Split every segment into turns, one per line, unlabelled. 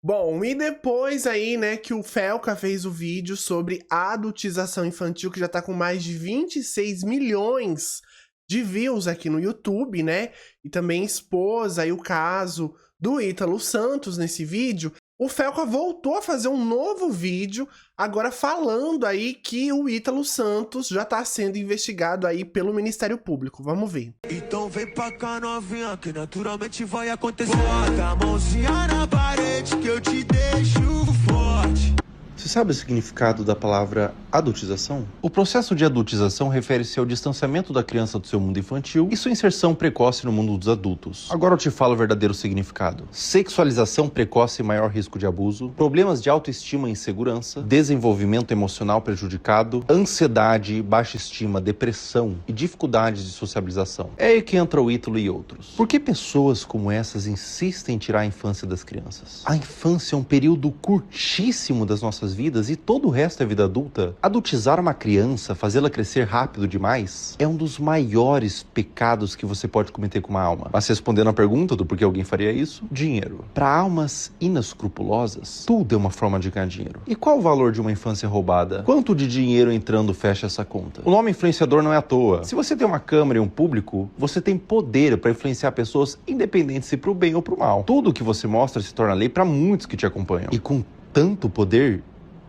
Bom, e depois aí, né, que o Felca fez o vídeo sobre a adultização infantil, que já tá com mais de 26 milhões de views aqui no YouTube, né? E também expôs aí o caso do Ítalo Santos nesse vídeo. O Felca voltou a fazer um novo vídeo, agora falando aí que o Ítalo Santos já tá sendo investigado aí pelo Ministério Público. Vamos ver.
Então vem pra cá novinha, que naturalmente vai acontecer. Bota a mãozinha na parede que eu te deixo forte.
Você sabe o significado da palavra adultização? O processo de adultização refere-se ao distanciamento da criança do seu mundo infantil e sua inserção precoce no mundo dos adultos. Agora eu te falo o verdadeiro significado. Sexualização precoce e maior risco de abuso, problemas de autoestima e insegurança, desenvolvimento emocional prejudicado, ansiedade, baixa estima, depressão e dificuldades de sociabilização. É aí que entra o Ítalo e outros. Por que pessoas como essas insistem em tirar a infância das crianças? A infância é um período curtíssimo das nossas vidas e todo o resto é vida adulta. Adultizar uma criança, fazê-la crescer rápido demais, é um dos maiores pecados que você pode cometer com uma alma. Mas respondendo a pergunta do porquê alguém faria isso, dinheiro. Para almas inescrupulosas, tudo é uma forma de ganhar dinheiro. E qual o valor de uma infância roubada? Quanto de dinheiro entrando fecha essa conta? O nome influenciador não é à toa. Se você tem uma câmera e um público, você tem poder para influenciar pessoas independente se pro bem ou pro mal. Tudo que você mostra se torna lei para muitos que te acompanham. E com tanto poder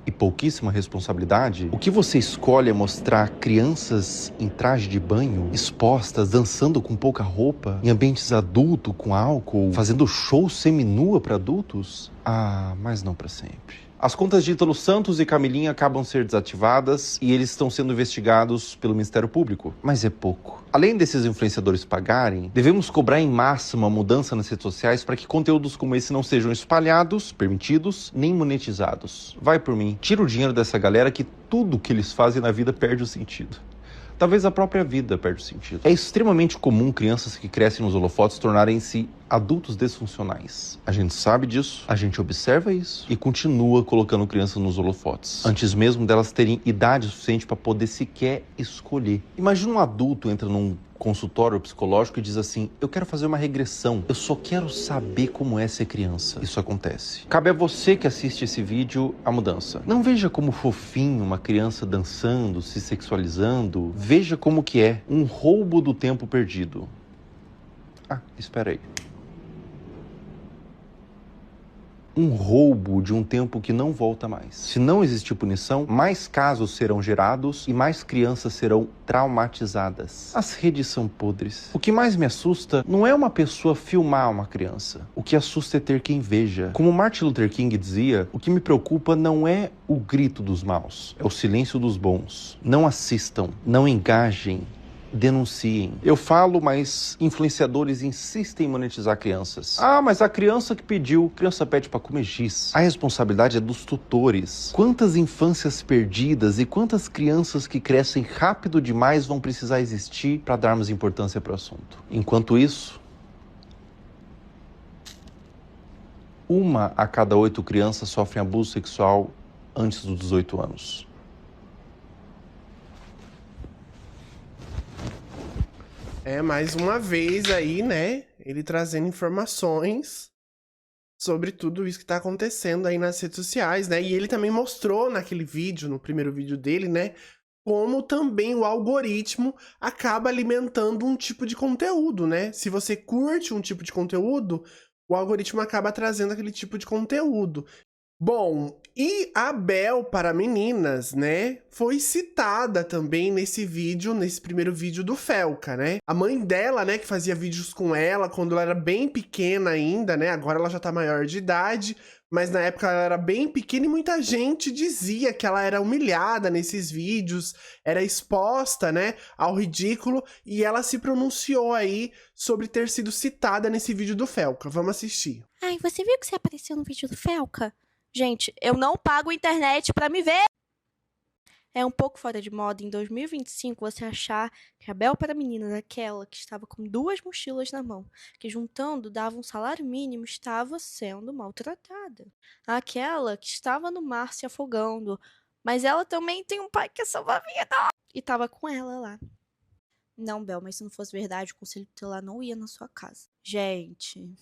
e pouquíssima responsabilidade, o que você escolhe é mostrar crianças em traje de banho, expostas, dançando com pouca roupa, em ambientes adultos, com álcool, fazendo show seminua para adultos? Ah, mas não para sempre. As contas de Ítalo Santos e Camilinha acabam de ser desativadas e eles estão sendo investigados pelo Ministério Público. Mas é pouco. Além desses influenciadores pagarem, devemos cobrar em massa uma mudança nas redes sociais para que conteúdos como esse não sejam espalhados, permitidos, nem monetizados. Vai por mim. Tira o dinheiro dessa galera que tudo que eles fazem na vida perde o sentido. Talvez a própria vida perde o sentido. É extremamente comum crianças que crescem nos holofotes tornarem-se adultos disfuncionais. A gente sabe disso, a gente observa isso e continua colocando crianças nos holofotes, antes mesmo delas terem idade suficiente para poder sequer escolher. Imagina um adulto entra num consultório psicológico e diz assim: eu quero fazer uma regressão, eu só quero saber como é ser criança. Isso acontece. Cabe a você que assiste esse vídeo a mudança. Não veja como fofinho uma criança dançando, se sexualizando. Veja como que é um roubo do tempo perdido. Ah, espera aí. Um roubo de um tempo que não volta mais. Se não existir punição, mais casos serão gerados e mais crianças serão traumatizadas. As redes são podres. O que mais me assusta não é uma pessoa filmar uma criança. O que assusta é ter quem veja. Como Martin Luther King dizia, o que me preocupa não é o grito dos maus, é o silêncio dos bons. Não assistam, não engajem, denunciem. Eu falo, mas influenciadores insistem em monetizar crianças. Ah, mas a criança que pediu, criança pede pra comer giz. A responsabilidade é dos tutores. Quantas infâncias perdidas e quantas crianças que crescem rápido demais vão precisar existir para darmos importância para o assunto? Enquanto isso, 1 a cada 8 crianças sofrem abuso sexual antes dos 18 anos.
Mais uma vez aí, né, ele trazendo informações sobre tudo isso que tá acontecendo aí nas redes sociais, né, e ele também mostrou naquele vídeo, no primeiro vídeo dele, né, como também o algoritmo acaba alimentando um tipo de conteúdo, né, se você curte um tipo de conteúdo, o algoritmo acaba trazendo aquele tipo de conteúdo. Bom, e a Bel para meninas, né, foi citada também nesse vídeo, nesse primeiro vídeo do Felca, né? A mãe dela, né, que fazia vídeos com ela quando ela era bem pequena ainda, né? Agora ela já tá maior de idade, mas na época ela era bem pequena e muita gente dizia que ela era humilhada nesses vídeos, era exposta, né, ao ridículo, e ela se pronunciou aí sobre ter sido citada nesse vídeo do Felca. Vamos assistir.
Ai, você viu que você apareceu no vídeo do Felca? Gente, eu não pago internet pra me ver! É um pouco fora de moda em 2025 você achar que a Bel para meninas, aquela que estava com 2 mochilas na mão, que juntando dava um salário mínimo, estava sendo maltratada. Aquela que estava no mar se afogando, mas ela também tem um pai que é salva-vida e estava com ela lá. Não, Bel, mas se não fosse verdade, o conselho tutelar não ia na sua casa. Gente,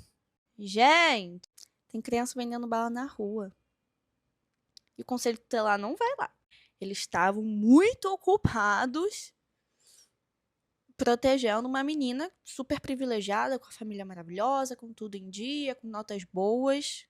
Tem criança vendendo bala na rua. E o conselho tutelar não vai lá. Eles estavam muito ocupados protegendo uma menina super privilegiada, com a família maravilhosa, com tudo em dia, com notas boas.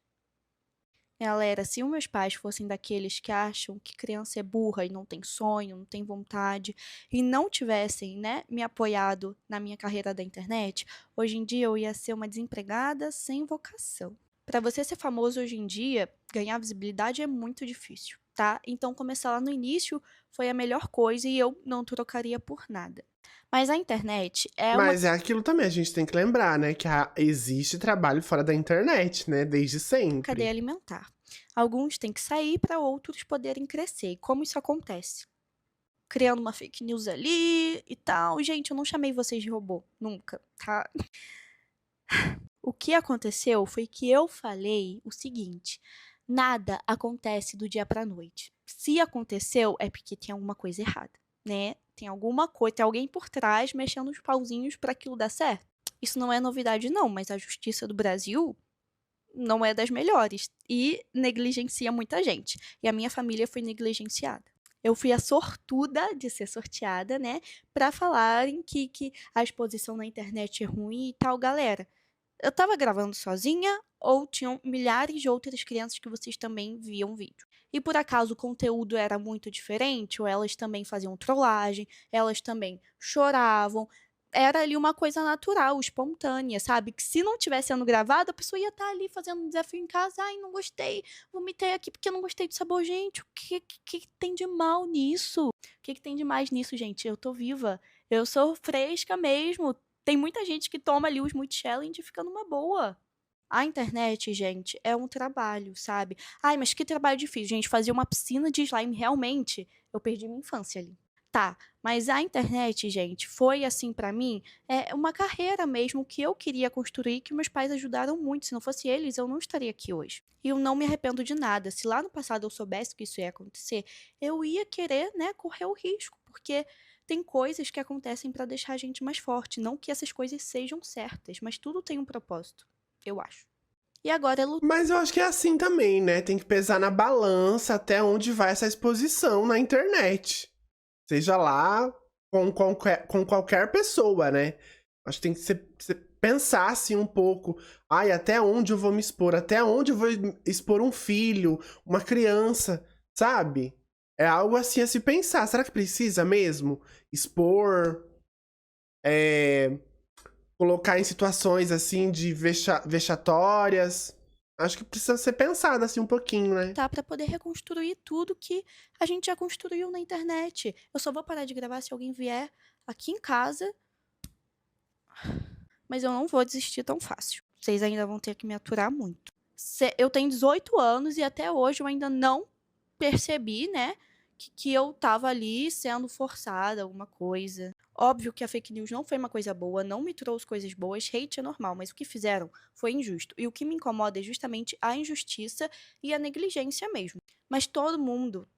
Galera, se os meus pais fossem daqueles que acham que criança é burra e não tem sonho, não tem vontade, e não tivessem, né, me apoiado na minha carreira da internet, hoje em dia eu ia ser uma desempregada sem vocação. Para você ser famoso hoje em dia, ganhar visibilidade é muito difícil, tá? Então começar lá no início foi a melhor coisa e eu não trocaria por nada. Mas a internet é uma
Mas é aquilo também, a gente tem que lembrar, né? Que existe trabalho fora da internet, né? Desde sempre.
cadeia alimentar. Alguns têm que sair para outros poderem crescer. E como isso acontece? Criando uma fake news ali e tal. Gente, eu não chamei vocês de robô. Nunca, tá? O que aconteceu foi que eu falei o seguinte: nada acontece do dia pra noite. Se aconteceu, é porque tem alguma coisa errada, né? Tem alguma coisa, tem alguém por trás mexendo os pauzinhos para aquilo dar certo. Isso não é novidade, não, mas a justiça do Brasil não é das melhores e negligencia muita gente. E a minha família foi negligenciada. Eu fui a sortuda de ser sorteada, né? Pra falarem que a exposição na internet é ruim e tal, galera. Eu tava gravando sozinha ou tinham milhares de outras crianças que vocês também viam vídeo. E por acaso o conteúdo era muito diferente, ou elas também faziam trollagem, elas também choravam. Era ali uma coisa natural, espontânea, sabe? Que se não tivesse sendo gravado, a pessoa ia estar ali fazendo um desafio em casa. Ai, não gostei, vomitei aqui porque não gostei do sabor. Gente, o que tem de mal nisso? O que tem de mais nisso, gente? Eu tô viva. Eu sou fresca mesmo. Tem muita gente que toma ali os Multi Challenge e fica numa boa. A internet, gente, é um trabalho, sabe? Ai, mas que trabalho difícil. Gente, fazer uma piscina de slime, realmente, eu perdi minha infância ali. Tá, mas a internet, gente, foi assim pra mim, é uma carreira mesmo que eu queria construir, que meus pais ajudaram muito. Se não fosse eles, eu não estaria aqui hoje. E eu não me arrependo de nada. Se lá no passado eu soubesse que isso ia acontecer, eu ia querer, né, correr o risco, porque tem coisas que acontecem pra deixar a gente mais forte, não que essas coisas sejam certas, mas tudo tem um propósito, eu acho. E agora é lutar.
Mas eu acho que é assim também, né? Tem que pesar na balança até onde vai essa exposição na internet. Seja lá com qualquer pessoa, né? Acho que tem que pensar assim um pouco. Ai, até onde eu vou me expor? Até onde eu vou expor um filho, uma criança, sabe? É algo assim a se pensar. Será que precisa mesmo expor? Colocar em situações assim de vexatórias? Acho que precisa ser pensado assim um pouquinho, né?
Tá, pra poder reconstruir tudo que a gente já construiu na internet. Eu só vou parar de gravar se alguém vier aqui em casa, mas eu não vou desistir tão fácil. Vocês ainda vão ter que me aturar muito. Eu tenho 18 anos e até hoje eu ainda não percebi, né, que eu tava ali sendo forçada, alguma coisa. Óbvio que a fake news não foi uma coisa boa, não me trouxe coisas boas, hate é normal, mas o que fizeram foi injusto. E o que me incomoda é justamente a injustiça e a negligência mesmo. Mas todo mundo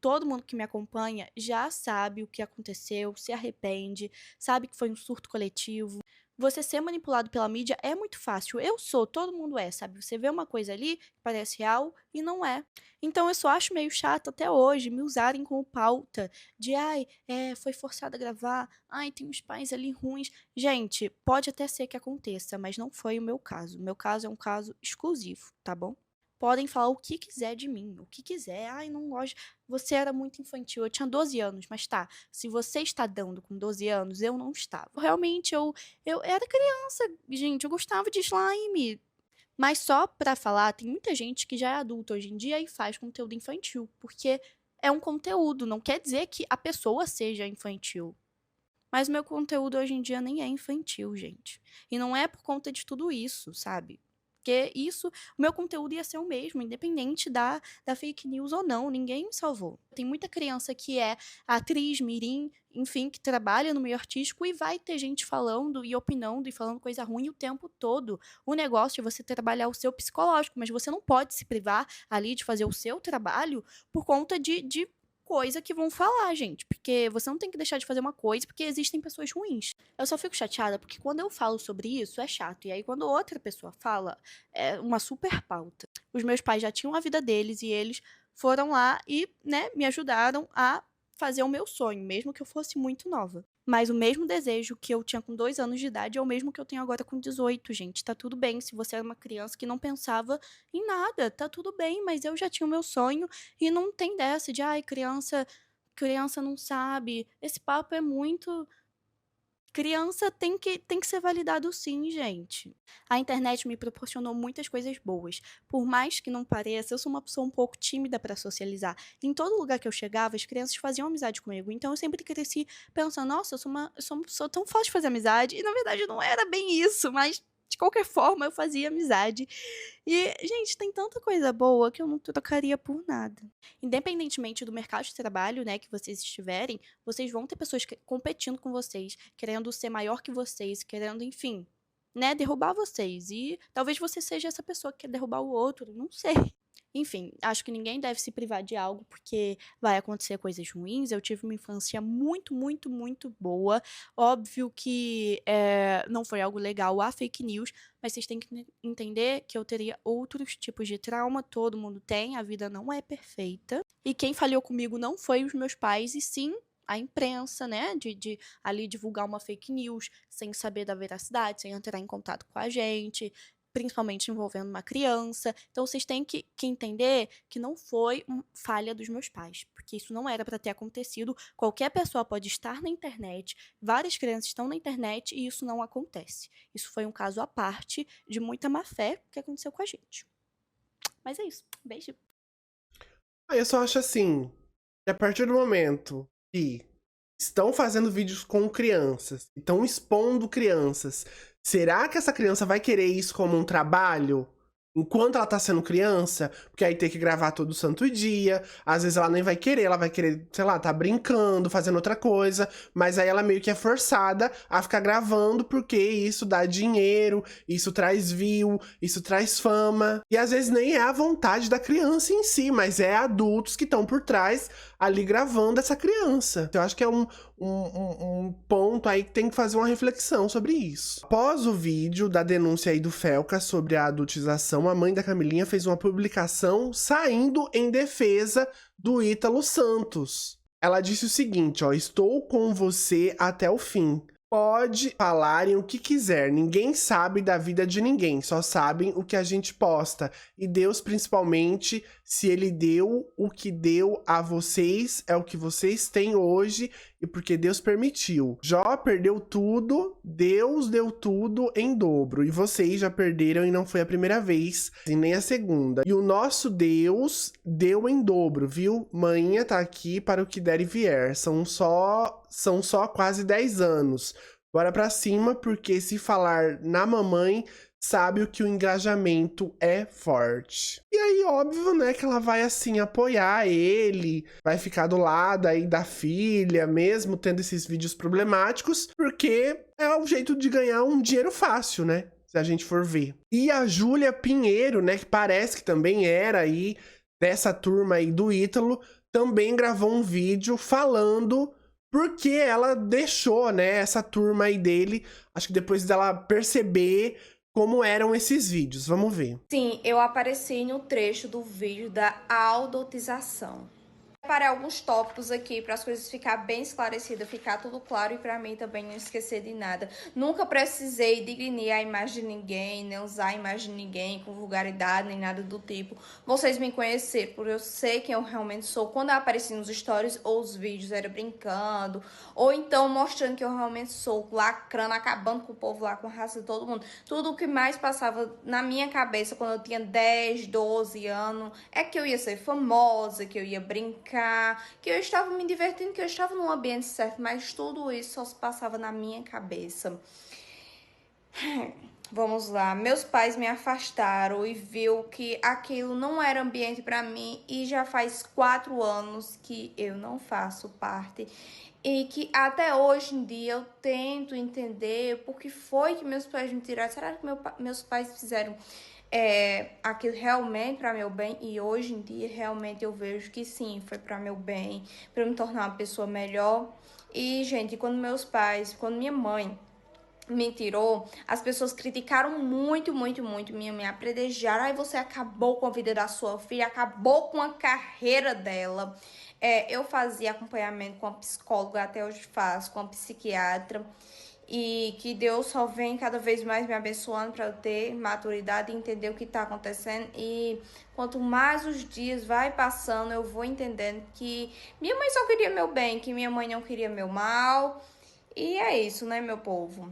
que me acompanha já sabe o que aconteceu, se arrepende, sabe que foi um surto coletivo. Você ser manipulado pela mídia é muito fácil. Eu sou, todo mundo é, sabe? Você vê uma coisa ali que parece real e não é. Então eu só acho meio chato até hoje me usarem como pauta de ai, foi forçada a gravar, ai, tem uns pais ali ruins. Gente, pode até ser que aconteça, mas não foi o meu caso. O meu caso é um caso exclusivo, tá bom? Podem falar o que quiser de mim, o que quiser. Ai, não gosto. Você era muito infantil. Eu tinha 12 anos, mas tá. Se você está dando com 12 anos, eu não estava. Realmente, eu era criança, gente. Eu gostava de slime. Mas só pra falar, tem muita gente que já é adulta hoje em dia e faz conteúdo infantil. Porque é um conteúdo, não quer dizer que a pessoa seja infantil. Mas meu conteúdo hoje em dia nem é infantil, gente. E não é por conta de tudo isso, sabe? Porque isso, o meu conteúdo ia ser o mesmo, independente da fake news ou não, ninguém me salvou. Tem muita criança que é atriz, mirim, enfim, que trabalha no meio artístico e vai ter gente falando e opinando e falando coisa ruim o tempo todo. O negócio é você trabalhar o seu psicológico, mas você não pode se privar ali de fazer o seu trabalho por conta de coisa que vão falar, gente. Porque você não tem que deixar de fazer uma coisa porque existem pessoas ruins. Eu só fico chateada porque quando eu falo sobre isso é chato. E aí quando outra pessoa fala, é uma super pauta. Os meus pais já tinham a vida deles e eles foram lá e, né, me ajudaram a fazer o meu sonho, mesmo que eu fosse muito nova. Mas o mesmo desejo que eu tinha com 2 anos de idade é o mesmo que eu tenho agora com 18, gente. Tá tudo bem se você era uma criança que não pensava em nada, tá tudo bem, mas eu já tinha o meu sonho e não tem dessa de, ai, criança não sabe. Esse papo é muito. Criança tem que ser validado sim, gente. A internet me proporcionou muitas coisas boas. Por mais que não pareça, eu sou uma pessoa um pouco tímida para socializar. Em todo lugar que eu chegava, as crianças faziam amizade comigo. Então eu sempre cresci pensando, nossa, eu sou uma pessoa tão fácil de fazer amizade. E na verdade não era bem isso, mas de qualquer forma eu fazia amizade. E, gente, tem tanta coisa boa que eu não trocaria por nada. Independentemente do mercado de trabalho, né, que vocês estiverem, vocês vão ter pessoas competindo com vocês, querendo ser maior que vocês, querendo, enfim, né, derrubar vocês. E talvez você seja essa pessoa que quer derrubar o outro, não sei. Enfim, acho que ninguém deve se privar de algo porque vai acontecer coisas ruins. Eu tive uma infância muito, muito, muito boa. Óbvio que não foi algo legal a fake news, mas vocês têm que entender que eu teria outros tipos de trauma. Todo mundo tem, a vida não é perfeita. E quem falhou comigo não foi os meus pais, e sim a imprensa, né, de ali divulgar uma fake news sem saber da veracidade, sem entrar em contato com a gente, principalmente envolvendo uma criança. Então vocês têm que entender que não foi falha dos meus pais, porque isso não era para ter acontecido. Qualquer pessoa pode estar na internet, várias crianças estão na internet e isso não acontece. Isso foi um caso à parte de muita má fé que aconteceu com a gente. Mas é isso. Beijo.
Aí eu só acho assim, que a partir do momento que estão fazendo vídeos com crianças, estão expondo crianças, será que essa criança vai querer isso como um trabalho? Enquanto ela tá sendo criança, porque aí tem que gravar todo santo dia, às vezes ela nem vai querer, ela vai querer, sei lá, tá brincando, fazendo outra coisa, mas aí ela meio que é forçada a ficar gravando porque isso dá dinheiro, isso traz view, isso traz fama, e às vezes nem é a vontade da criança em si, mas é adultos que estão por trás ali gravando essa criança. Eu acho que é um ponto aí que tem que fazer uma reflexão sobre isso. Após o vídeo da denúncia aí do Felca sobre a adultização, a mãe da Camilinha fez uma publicação saindo em defesa do Ítalo Santos. Ela disse o seguinte, ó, estou com você até o fim. Pode falarem o que quiser, ninguém sabe da vida de ninguém, só sabem o que a gente posta. E Deus, principalmente, se ele deu o que deu a vocês, é o que vocês têm hoje, e porque Deus permitiu. Jó perdeu tudo, Deus deu tudo em dobro, e vocês já perderam e não foi a primeira vez, e nem a segunda. E o nosso Deus deu em dobro, viu? Manhinha tá aqui para o que der e vier, são só quase 10 anos. Bora pra cima, porque se falar na mamãe, sabe o que o engajamento é forte. E aí, óbvio, né, que ela vai, assim, apoiar ele, vai ficar do lado aí da filha, mesmo tendo esses vídeos problemáticos, porque é o jeito de ganhar um dinheiro fácil, né, se a gente for ver. E a Júlia Pinheiro, né, que parece que também era aí dessa turma aí do Ítalo, também gravou um vídeo falando porque ela deixou, né, essa turma aí dele, acho que depois dela perceber como eram esses vídeos. Vamos ver.
Sim, eu apareci no trecho do vídeo da adultização. Separei alguns tópicos aqui para as coisas ficar bem esclarecidas, ficar tudo claro e para mim também não esquecer de nada. Nunca precisei digrir a imagem de ninguém, nem usar a imagem de ninguém com vulgaridade, nem nada do tipo. Vocês me conheceram, porque eu sei quem eu realmente sou. Quando eu apareci nos stories ou os vídeos, era brincando, ou então mostrando que eu realmente sou, lacrando, acabando com o povo lá, com a raça de todo mundo. Tudo o que mais passava na minha cabeça quando eu tinha 10, 12 anos é que eu ia ser famosa, que eu ia brincar, que eu estava me divertindo, que eu estava num ambiente certo, mas tudo isso só se passava na minha cabeça. Vamos lá, meus pais me afastaram e viu que aquilo não era ambiente para mim e já faz 4 anos que eu não faço parte e que até hoje em dia eu tento entender por que foi que meus pais me tiraram. Será que meus pais fizeram aquilo realmente para meu bem, e hoje em dia realmente eu vejo que sim, foi para meu bem, para eu me tornar uma pessoa melhor. E, gente, quando minha mãe me tirou, as pessoas criticaram muito, muito, muito, me apredejaram. Aí você acabou com a vida da sua filha, acabou com a carreira dela. Eu fazia acompanhamento com a psicóloga, até hoje faço, com a psiquiatra. E que Deus só vem cada vez mais me abençoando para eu ter maturidade e entender o que está acontecendo. E quanto mais os dias vai passando, eu vou entendendo que minha mãe só queria meu bem, que minha mãe não queria meu mal. E é isso, né, meu povo?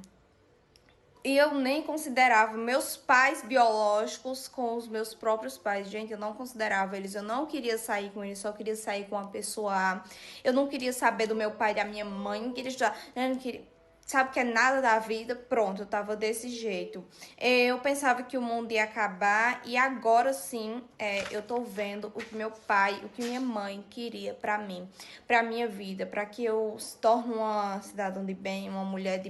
E eu nem considerava meus pais biológicos com os meus próprios pais. Gente, eu não considerava eles. Eu não queria sair com eles, só queria sair com uma pessoa A. Eu não queria saber do meu pai e da minha mãe. Não queria estudar. Eu não queria... Sabe que é nada da vida? Pronto, eu tava desse jeito. Eu pensava que o mundo ia acabar e agora sim, eu tô vendo o que meu pai, o que minha mãe queria pra mim, pra minha vida, pra que eu se torne uma cidadã de bem, uma mulher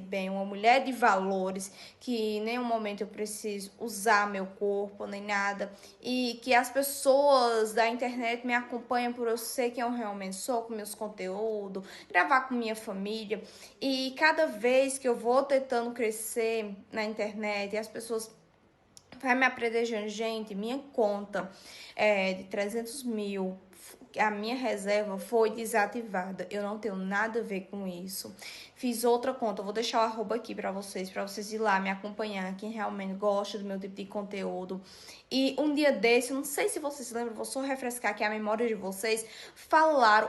de valores, que em nenhum momento eu preciso usar meu corpo nem nada, e que as pessoas da internet me acompanham por eu ser quem eu realmente sou, com meus conteúdos, gravar com minha família. E cada vez que eu vou tentando crescer na internet e as pessoas vai me apredejando, gente, minha conta de 300 mil, a minha reserva foi desativada. Eu não tenho nada a ver com isso. Fiz outra conta, eu vou deixar o arroba aqui pra vocês ir lá me acompanhar, quem realmente gosta do meu tipo de conteúdo. E um dia desse, não sei se vocês se lembram, vou só refrescar aqui a memória de vocês,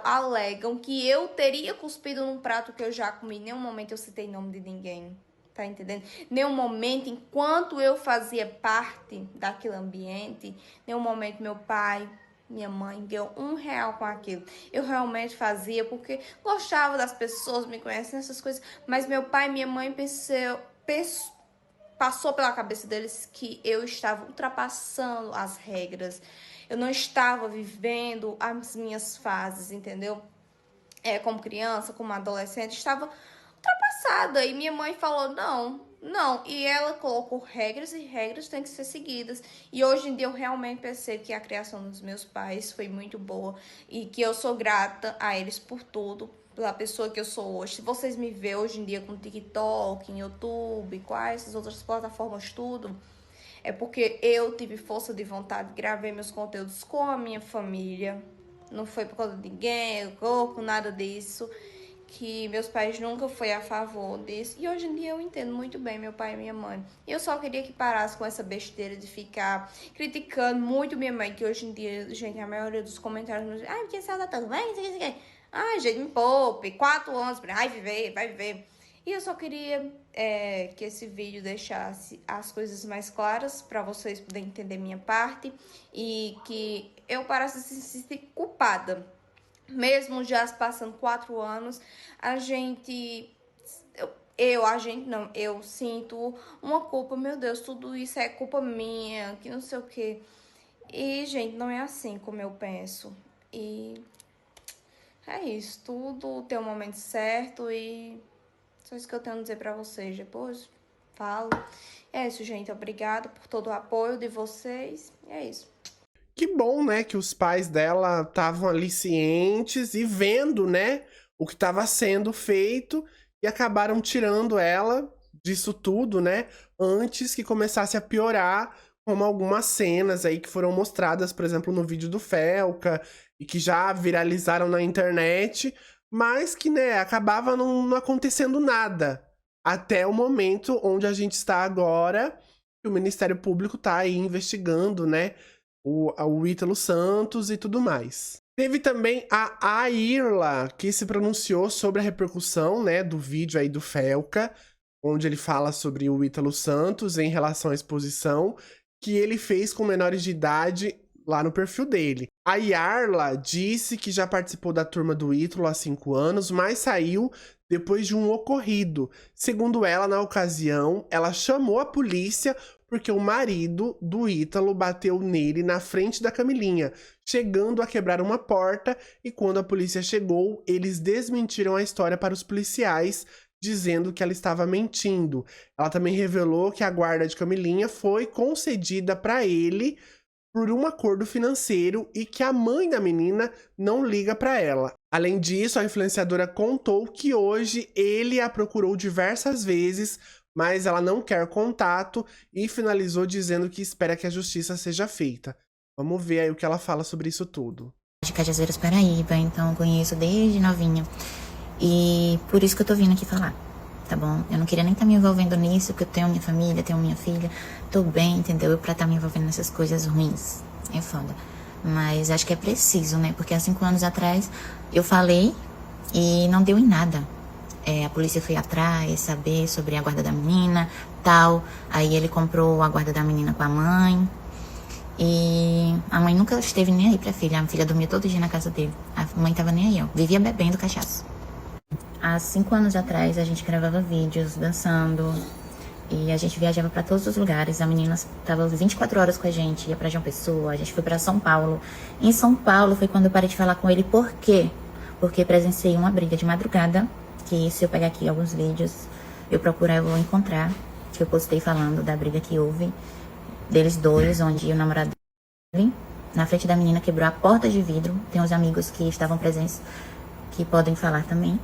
alegam que eu teria cuspido num prato que eu já comi. Em nenhum momento eu citei nome de ninguém. Tá entendendo? Nenhum momento, enquanto eu fazia parte daquele ambiente, nenhum momento meu pai, minha mãe deu R$1 com aquilo. Eu realmente fazia porque gostava das pessoas, me conhecem, essas coisas. Mas meu pai e minha mãe passou pela cabeça deles que eu estava ultrapassando as regras. Eu não estava vivendo as minhas fases, entendeu? Como criança, como adolescente, estava ultrapassada. E minha mãe falou, não. E ela colocou regras, e regras têm que ser seguidas. E hoje em dia eu realmente percebo que a criação dos meus pais foi muito boa. E que eu sou grata a eles por tudo, pela pessoa que eu sou hoje. Se vocês me vê hoje em dia com TikTok, YouTube, quais essas outras plataformas, tudo, é porque eu tive força de vontade, gravei meus conteúdos com a minha família. Não foi por causa de ninguém, corpo, nada disso. Que meus pais nunca foi a favor disso. E hoje em dia eu entendo muito bem meu pai e minha mãe. Eu só queria que parasse com essa besteira de ficar criticando muito minha mãe. Que hoje em dia, gente, a maioria dos comentários... Ai, porque ela tá tão bem, isso aqui. Ai, gente, me poupe. 4 anos, vai viver. E eu só queria que esse vídeo deixasse as coisas mais claras para vocês poderem entender minha parte. E que eu parasse de se sentir culpada. Mesmo já se passando 4 anos, eu sinto uma culpa. Meu Deus, tudo isso é culpa minha, que não sei o quê. E, gente, não é assim como eu penso. E é isso, tudo tem um momento certo e só isso que eu tenho a dizer pra vocês. Depois falo. É isso, gente, obrigada por todo o apoio de vocês. É isso.
Que bom, né, que os pais dela estavam ali cientes e vendo, né, o que estava sendo feito e acabaram tirando ela disso tudo, né, antes que começasse a piorar, como algumas cenas aí que foram mostradas, por exemplo, no vídeo do Felca e que já viralizaram na internet, mas que, né, acabava não acontecendo nada até o momento onde a gente está agora, que o Ministério Público tá aí investigando, né, o Ítalo Santos e tudo mais. Teve também a Irla, que se pronunciou sobre a repercussão, né, do vídeo aí do Felca, onde ele fala sobre o Ítalo Santos em relação à exposição que ele fez com menores de idade lá no perfil dele. A Yarla disse que já participou da turma do Ítalo há 5 anos, mas saiu depois de um ocorrido. Segundo ela, na ocasião, ela chamou a polícia porque o marido do Ítalo bateu nele na frente da Camilinha, chegando a quebrar uma porta, e quando a polícia chegou, eles desmentiram a história para os policiais, dizendo que ela estava mentindo. Ela também revelou que a guarda de Camilinha foi concedida para ele por um acordo financeiro e que a mãe da menina não liga para ela. Além disso, a influenciadora contou que hoje ele a procurou diversas vezes, mas ela não quer contato e finalizou dizendo que espera que a justiça seja feita. Vamos ver aí o que ela fala sobre isso tudo.
De Cajazeiras, Paraíba, então conheço desde novinha. E por isso que eu tô vindo aqui falar, tá bom? Eu não queria nem estar me envolvendo nisso, porque eu tenho minha família, tenho minha filha, tô bem, entendeu? Pra estar me envolvendo nessas coisas ruins, é foda. Mas acho que é preciso, né? Porque há 5 anos atrás eu falei e não deu em nada. A polícia foi atrás, saber sobre a guarda da menina, tal. Aí ele comprou a guarda da menina com a mãe. E a mãe nunca esteve nem aí pra filha. A filha dormia todo dia na casa dele. A mãe tava nem aí, ó. Vivia bebendo cachaça. Há 5 anos atrás a gente gravava vídeos, dançando. E a gente viajava pra todos os lugares. A menina tava 24 horas com a gente. Ia pra João Pessoa, a gente foi pra São Paulo. Em São Paulo foi quando eu parei de falar com ele. Por quê? Porque presenciei uma briga de madrugada. Que se eu pegar aqui alguns vídeos, eu procurar, eu vou encontrar. Que eu postei falando da briga que houve. Deles dois, onde o namorado dele, na frente da menina, quebrou a porta de vidro. Tem uns amigos que estavam presentes, que podem falar também.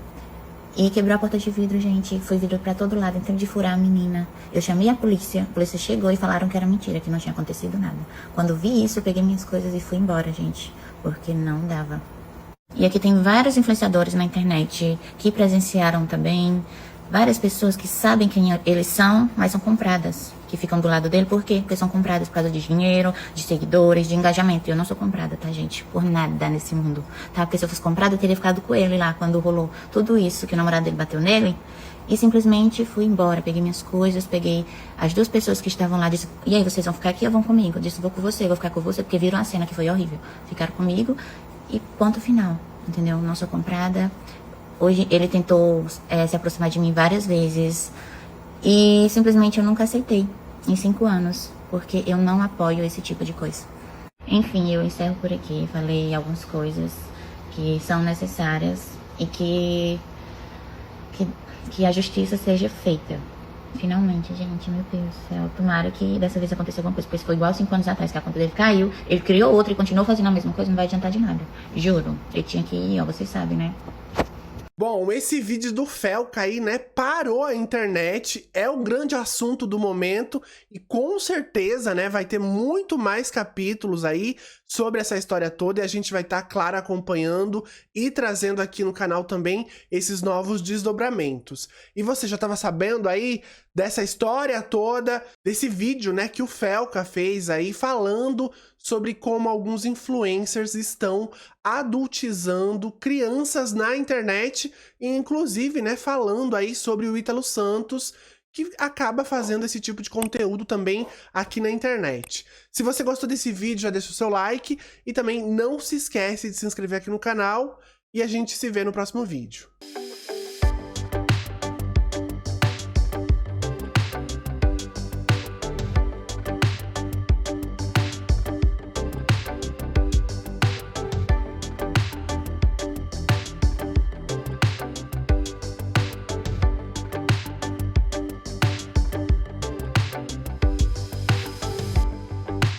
E quebrou a porta de vidro, gente. Foi vidro pra todo lado, então de furar a menina. Eu chamei a polícia chegou e falaram que era mentira, que não tinha acontecido nada. Quando vi isso, eu peguei minhas coisas e fui embora, gente. Porque não dava. E aqui tem vários influenciadores na internet que presenciaram também. Várias pessoas que sabem quem eles são, mas são compradas. Que ficam do lado dele, por quê? Porque são compradas por causa de dinheiro, de seguidores, de engajamento. Eu não sou comprada, tá, gente? Por nada nesse mundo, tá? Porque se eu fosse comprada, eu teria ficado com ele lá, quando rolou tudo isso, que o namorado dele bateu nele. E simplesmente fui embora, peguei minhas coisas, peguei as 2 pessoas que estavam lá, disse, e aí, vocês vão ficar aqui ou vão comigo? Eu disse, vou com você, vou ficar com você, porque viram a cena que foi horrível. Ficaram comigo e ponto final, entendeu? Não sou comprada. Hoje ele tentou se aproximar de mim várias vezes e simplesmente eu nunca aceitei em 5 anos, porque eu não apoio esse tipo de coisa. Enfim, eu encerro por aqui, falei algumas coisas que são necessárias e que a justiça seja feita. Finalmente, gente, meu Deus do céu. Tomara que dessa vez aconteça alguma coisa, porque se foi igual 5 anos atrás, que a conta dele caiu, ele criou outra e continuou fazendo a mesma coisa, não vai adiantar de nada. Juro, ele tinha que ir, ó, vocês sabem, né?
Bom, esse vídeo do Felca aí, né, parou a internet, é o grande assunto do momento e com certeza, né, vai ter muito mais capítulos aí sobre essa história toda e a gente vai estar, claro, acompanhando e trazendo aqui no canal também esses novos desdobramentos. E você já estava sabendo aí dessa história toda, desse vídeo, né, que o Felca fez aí falando sobre como alguns influencers estão adultizando crianças na internet e inclusive, né, falando aí sobre o Ítalo Santos, que acaba fazendo esse tipo de conteúdo também aqui na internet. Se você gostou desse vídeo, já deixa o seu like e também não se esquece de se inscrever aqui no canal e a gente se vê no próximo vídeo.